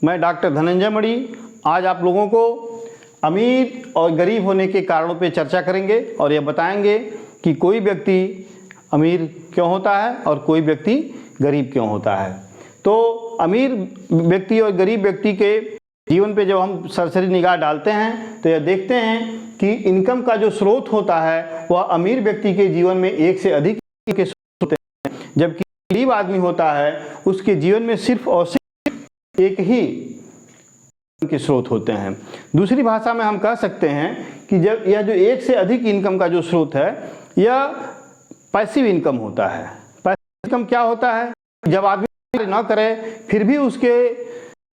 मैं डॉक्टर धनंजय मणि आज आप लोगों को अमीर और गरीब होने के कारणों पे चर्चा करेंगे और यह बताएंगे कि कोई व्यक्ति अमीर क्यों होता है और कोई व्यक्ति गरीब क्यों होता है। तो अमीर व्यक्ति और गरीब व्यक्ति के जीवन पे जब हम सरसरी निगाह डालते हैं तो यह देखते हैं कि इनकम का जो स्रोत होता है वह अमीर व्यक्ति के जीवन में एक से अधिक के स्रोत होते हैं, जबकि गरीब आदमी होता है उसके जीवन में सिर्फ और सिर्फ एक ही के स्रोत होते हैं। दूसरी भाषा में हम कह सकते हैं कि जब यह जो एक से अधिक इनकम का जो स्रोत है यह पैसिव इनकम होता है। पैसिव इनकम क्या होता है? जब आदमी न करे फिर भी उसके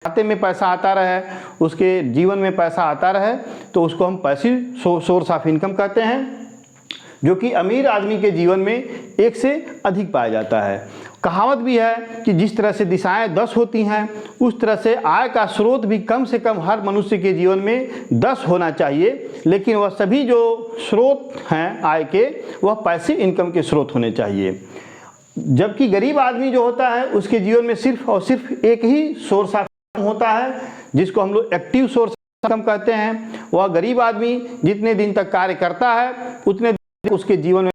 खाते में पैसा आता रहे, उसके जीवन में पैसा आता रहे, तो उसको हम पैसिव सोर्स ऑफ इनकम कहते हैं, जो कि अमीर आदमी के जीवन में एक से अधिक पाया जाता है। कहावत भी है कि जिस तरह से दिशाएं 10 होती हैं उस तरह से आय का स्रोत भी कम से कम हर मनुष्य के जीवन में 10 होना चाहिए, लेकिन वह सभी जो स्रोत हैं आय के वह पैसिव इनकम के स्रोत होने चाहिए। जबकि गरीब आदमी जो होता है उसके जीवन में सिर्फ और सिर्फ एक ही सोर्स ऑफ इनकम होता है, जिसको हम लोग एक्टिव सोर्स ऑफ इनकम कहते हैं। वह गरीब आदमी जितने दिन तक कार्य करता है उतने दिन उसके जीवन में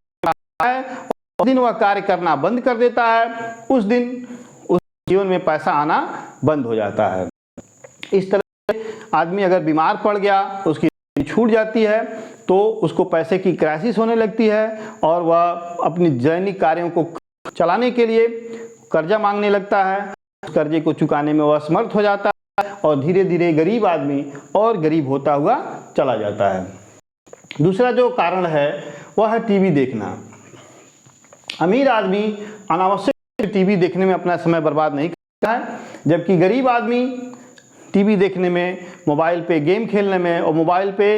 है, और दिन वह कार्य करना बंद कर देता है उस दिन उस जीवन में पैसा आना बंद हो जाता है। इस तरह से आदमी अगर बीमार पड़ गया, उसकी छूट जाती है, तो उसको पैसे की क्राइसिस होने लगती है और वह अपनी दैनिक कार्यों को चलाने के लिए कर्जा मांगने लगता है। उस कर्जे को चुकाने में वह असमर्थ हो जाता है और धीरे धीरे गरीब आदमी और गरीब होता हुआ चला जाता है। दूसरा जो कारण है वह है टीवी देखना। अमीर आदमी अनावश्यक टीवी देखने में अपना समय बर्बाद नहीं करता है, जबकि गरीब आदमी टीवी देखने में, मोबाइल पे गेम खेलने में और मोबाइल पे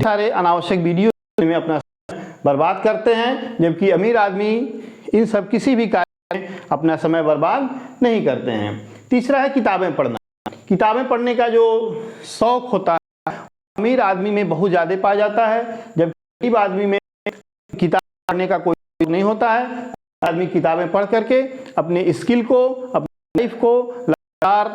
सारे अनावश्यक वीडियो में अपना समय बर्बाद करते हैं, जबकि अमीर आदमी इन सब किसी भी कार्य में अपना समय बर्बाद नहीं करते हैं। तीसरा है किताबें पढ़ना। किताबें पढ़ने का जो शौक होता है अमीर आदमी में बहुत ज़्यादा पाया जाता है, जबकि गरीब आदमी में किताब पढ़ने का कोई नहीं होता है। आदमी किताबें पढ़ करके अपने स्किल को, अपनी लाइफ को लगातार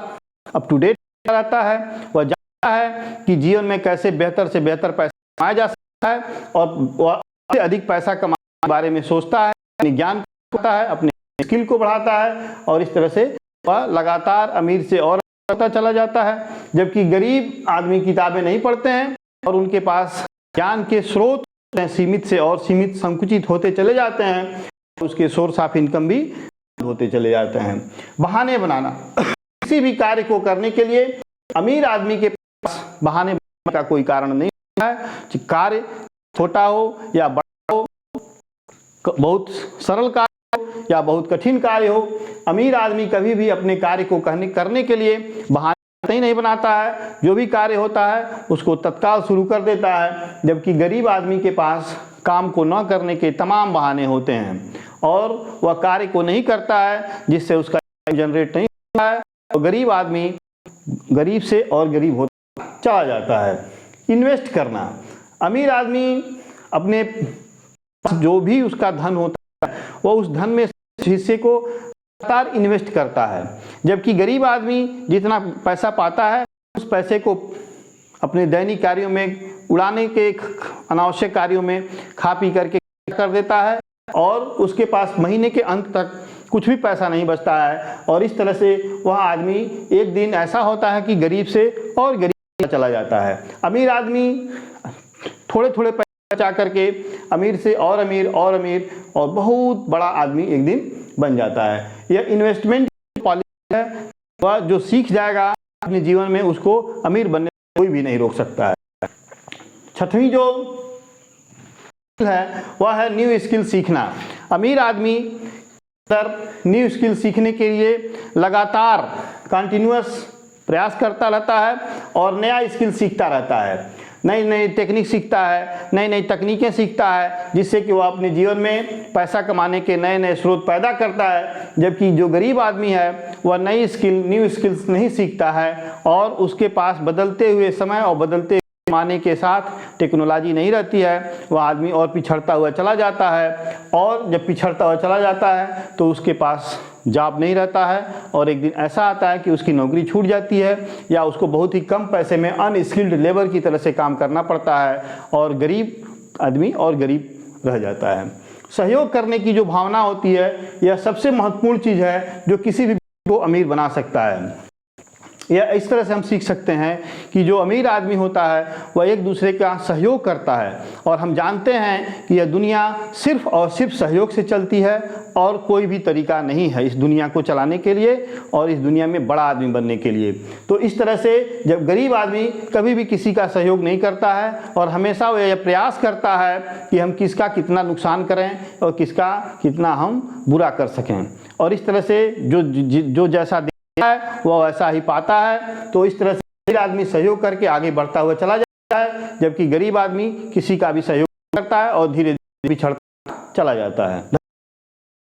अप टू डेट रहता है। वह जानता है कि जीवन में कैसे बेहतर से बेहतर पैसा कमाया जा सकता है और वह से अधिक पैसा कमाने के बारे में सोचता है, अपने ज्ञान को बढ़ाता है, अपने स्किल को बढ़ाता है और इस तरह से वह लगातार अमीर से और बढ़ता चला जाता है। जबकि गरीब आदमी किताबें नहीं पढ़ते हैं और उनके पास ज्ञान के स्रोत सीमित से और सीमित संकुचित होते चले जाते हैं, उसके सोर्स ऑफ इनकम भी होते चले जाते हैं। बहाने बनाना। किसी भी कार्य को करने के लिए अमीर आदमी के पास बहाने बनाने का कोई कारण नहीं होता है। कार्य छोटा हो या बड़ा हो, बहुत सरल कार्य हो या बहुत कठिन कार्य हो, अमीर आदमी कभी भी अपने कार्य को करने के लिए बहाने ही नहीं बनाता है। जो भी कार्य होता है उसको तत्काल शुरू कर देता है, जबकि गरीब आदमी के पास काम को न करने के तमाम बहाने होते हैं और वह कार्य को नहीं करता है, जिससे उसका जनरेट नहीं होता है और गरीब आदमी गरीब से और गरीब होता चला जाता है। इन्वेस्ट करना। अमीर आदमी अपने जो भी उसका धन होता है वह उस धन में हिस्से को लगातार इन्वेस्ट करता है, जबकि गरीब आदमी जितना पैसा पाता है उस पैसे को अपने दैनिक कार्यों में उड़ाने के, अनावश्यक कार्यों में खा पी करके कर देता है और उसके पास महीने के अंत तक कुछ भी पैसा नहीं बचता है और इस तरह से वह आदमी एक दिन ऐसा होता है कि गरीब से और गरीब चला जाता है। अमीर आदमी थोड़े थोड़े पैसे बचा करके अमीर से और अमीर और बहुत बड़ा आदमी एक दिन बन जाता है। यह इन्वेस्टमेंट पॉलिसी है, वह जो सीख जाएगा अपने जीवन में उसको अमीर बनने कोई भी नहीं रोक सकता है। छठवीं जो है वह है न्यू स्किल सीखना। अमीर आदमी न्यू स्किल सीखने के लिए लगातार कंटिन्यूअस प्रयास करता रहता है और नया स्किल सीखता रहता है, नई नई टेक्निक सीखता है, नई नई तकनीकें सीखता है, जिससे कि वह अपने जीवन में पैसा कमाने के नए नए स्रोत पैदा करता है। जबकि जो गरीब आदमी है वह नई स्किल, न्यू स्किल्स नहीं सीखता है और उसके पास बदलते हुए समय और बदलते जमाने के साथ टेक्नोलॉजी नहीं रहती है, वह आदमी और पिछड़ता हुआ चला जाता है और जब पिछड़ता हुआ चला जाता है तो उसके पास जॉब नहीं रहता है और एक दिन ऐसा आता है कि उसकी नौकरी छूट जाती है या उसको बहुत ही कम पैसे में अनस्किल्ड लेबर की तरह से काम करना पड़ता है और गरीब आदमी और गरीब रह जाता है। सहयोग करने की जो भावना होती है यह सबसे महत्वपूर्ण चीज़ है जो किसी भी को अमीर बना सकता है। यह इस तरह से हम सीख सकते हैं कि जो अमीर आदमी होता है वह एक दूसरे का सहयोग करता है और हम जानते हैं कि यह दुनिया सिर्फ और सिर्फ सहयोग से चलती है और कोई भी तरीका नहीं है इस दुनिया को चलाने के लिए और इस दुनिया में बड़ा आदमी बनने के लिए। तो इस तरह से जब गरीब आदमी कभी भी किसी का सहयोग नहीं करता है और हमेशा वह यह प्रयास करता है कि हम किसका कितना नुकसान करें और किसका कितना हम बुरा कर सकें, और इस तरह से जो जैसा है वह ऐसा ही पाता है। तो इस तरह से अमीर आदमी सहयोग करके आगे बढ़ता हुआ चला जाता है, जबकि गरीब आदमी किसी का भी सहयोग करता है और धीरे धीरे पिछड़ता चला जाता है।